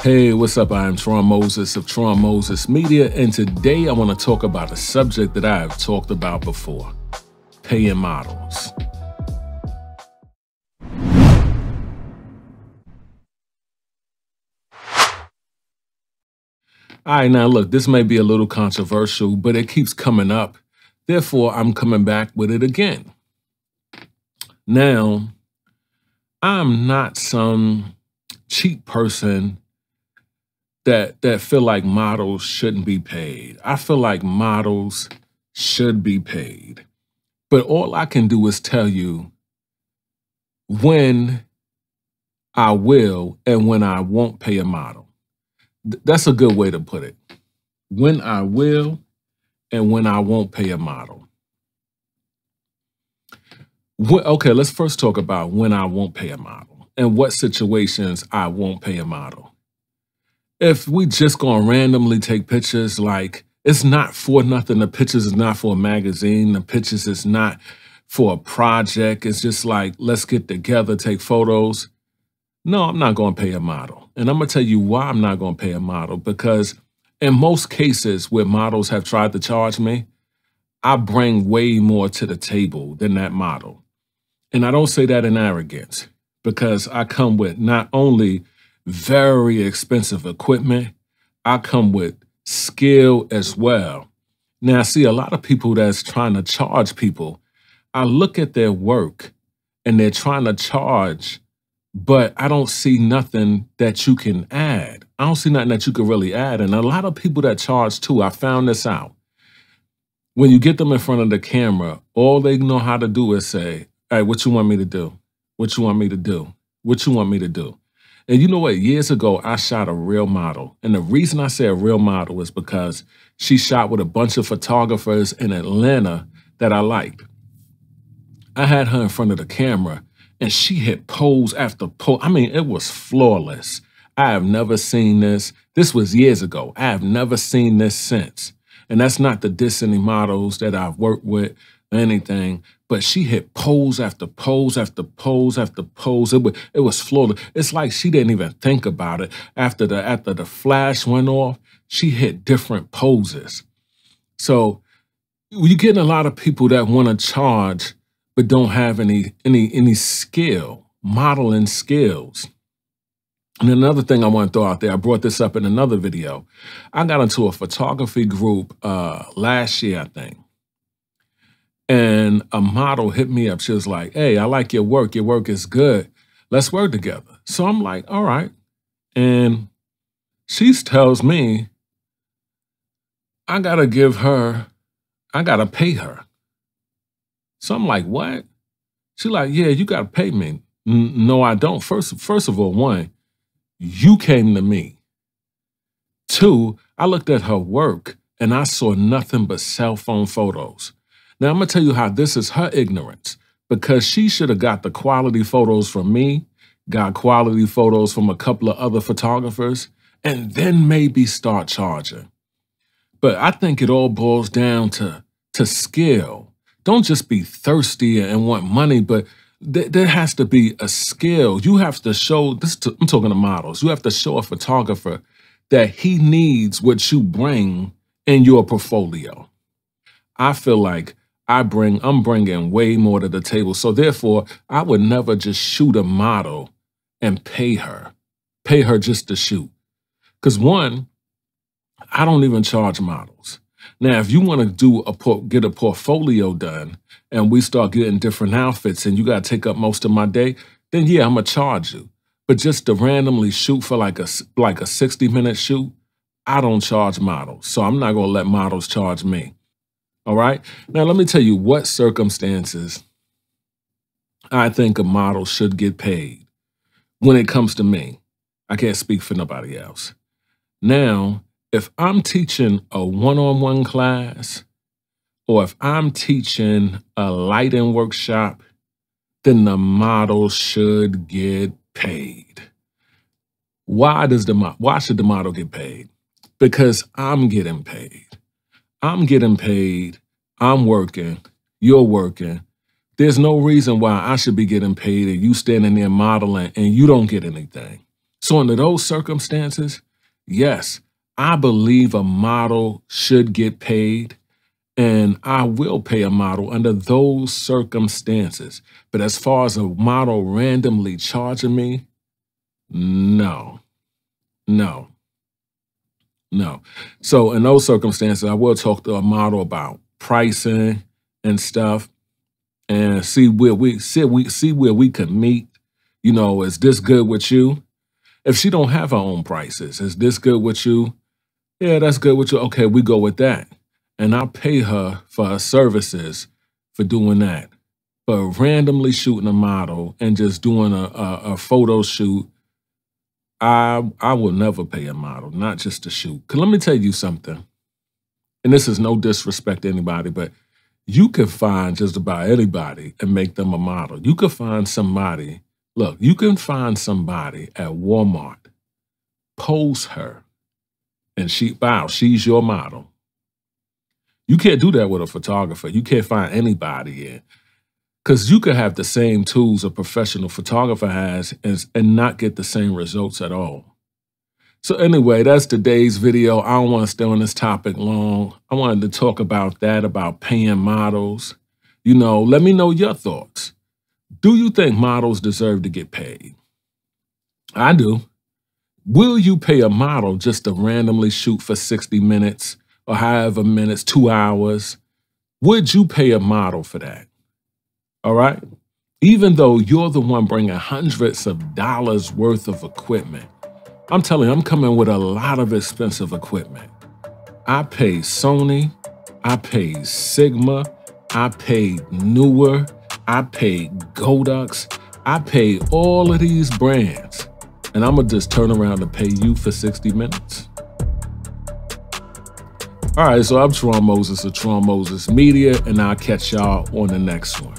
Hey, what's up? I'm Tron Moses of Tron Moses Media, and today I want to talk about a subject that I have talked about before: paying models. All right, now look, this may be a little controversial, but it keeps coming up. Therefore, I'm coming back with it again. Now, I'm not some cheap person that feel like models shouldn't be paid. I feel like models should be paid. But all I can do is tell you when I will and when I won't pay a model. That's a good way to put it. When I will and when I won't pay a model. Okay, let's first talk about when I won't pay a model and what situations I won't pay a model. If we just gonna randomly take pictures, like it's not for nothing. The pictures is not for a magazine. The pictures is not for a project. It's just like, let's get together, take photos. No, I'm not gonna pay a model. And I'm gonna tell you why I'm not gonna pay a model, because in most cases where models have tried to charge me, I bring way more to the table than that model. And I don't say that in arrogance, because I come with not only very expensive equipment, I come with skill as well. Now, I see a lot of people that's trying to charge people. I look at their work and they're trying to charge, but I don't see nothing that you can add. I don't see nothing that you can really add. And a lot of people that charge too, I found this out. When you get them in front of the camera, all they know how to do is say, "Hey, what you want me to do? What you want me to do? What you want me to do?" And you know what? Years ago, I shot a real model. And the reason I say a real model is because she shot with a bunch of photographers in Atlanta that I liked. I had her in front of the camera and she hit pose after pose. I mean, it was flawless. I have never seen this. This was years ago. I have never seen this since. And that's not to diss any models that I've worked with or anything, but she hit pose after pose after pose after pose. It was flawless. It's like she didn't even think about it. After the flash went off, she hit different poses. So you're getting a lot of people that want to charge but don't have any skill, modeling skills. And another thing I want to throw out there, I brought this up in another video. I got into a photography group last year, I think. And a model hit me up. She was like, "Hey, I like your work. Your work is good. Let's work together." So I'm like, all right. And she tells me, I got to pay her. So I'm like, what? She's like, "Yeah, you got to pay me." No, I don't. First of all, one, you came to me. Two, I looked at her work and I saw nothing but cell phone photos. Now, I'm going to tell you how this is her ignorance, because she should have got the quality photos from me, got quality photos from a couple of other photographers, and then maybe start charging. But I think it all boils down to skill. Don't just be thirsty and want money, but there has to be a skill. You have to show, I'm talking to models, you have to show a photographer that he needs what you bring in your portfolio. I feel like I'm bringing way more to the table. So therefore, I would never just shoot a model and pay her just to shoot. Because one, I don't even charge models. Now, if you want to get a portfolio done and we start getting different outfits and you got to take up most of my day, then yeah, I'm going to charge you. But just to randomly shoot for like a 60-minute shoot, I don't charge models. So I'm not going to let models charge me. All right. Now, let me tell you what circumstances I think a model should get paid when it comes to me. I can't speak for nobody else. Now, if I'm teaching a one-on-one class or if I'm teaching a lighting workshop, then the model should get paid. Why should the model get paid? Because I'm getting paid. I'm getting paid, I'm working, you're working. There's no reason why I should be getting paid and you standing there modeling and you don't get anything. So under those circumstances, yes, I believe a model should get paid, and I will pay a model under those circumstances. But as far as a model randomly charging me, no, no, no. So in those circumstances, I will talk to a model about pricing and stuff, and see where we could meet. You know, is this good with you? If she don't have her own prices, is this good with you? Yeah, that's good with you. Okay, we go with that. And I'll pay her for her services for doing that. But randomly shooting a model and just doing a photo shoot, I will never pay a model, not just to shoot. Because let me tell you something, and this is no disrespect to anybody, but you can find just about anybody and make them a model. You can find somebody, look, you can find somebody at Walmart, pose her, and she's your model. You can't do that with a photographer. You can't find anybody in. Because you could have the same tools a professional photographer has and not get the same results at all. So anyway, that's today's video. I don't want to stay on this topic long. I wanted to talk about that, about paying models. You know, let me know your thoughts. Do you think models deserve to get paid? I do. Will you pay a model just to randomly shoot for 60 minutes or however minutes, 2 hours? Would you pay a model for that? All right? Even though you're the one bringing hundreds of dollars worth of equipment, I'm telling you, I'm coming with a lot of expensive equipment. I pay Sony, I pay Sigma, I pay Neewer, I pay Godox, I pay all of these brands. And I'm gonna just turn around and pay you for 60 minutes? All right, so I'm Teron Moses of Teron Moses Media, and I'll catch y'all on the next one.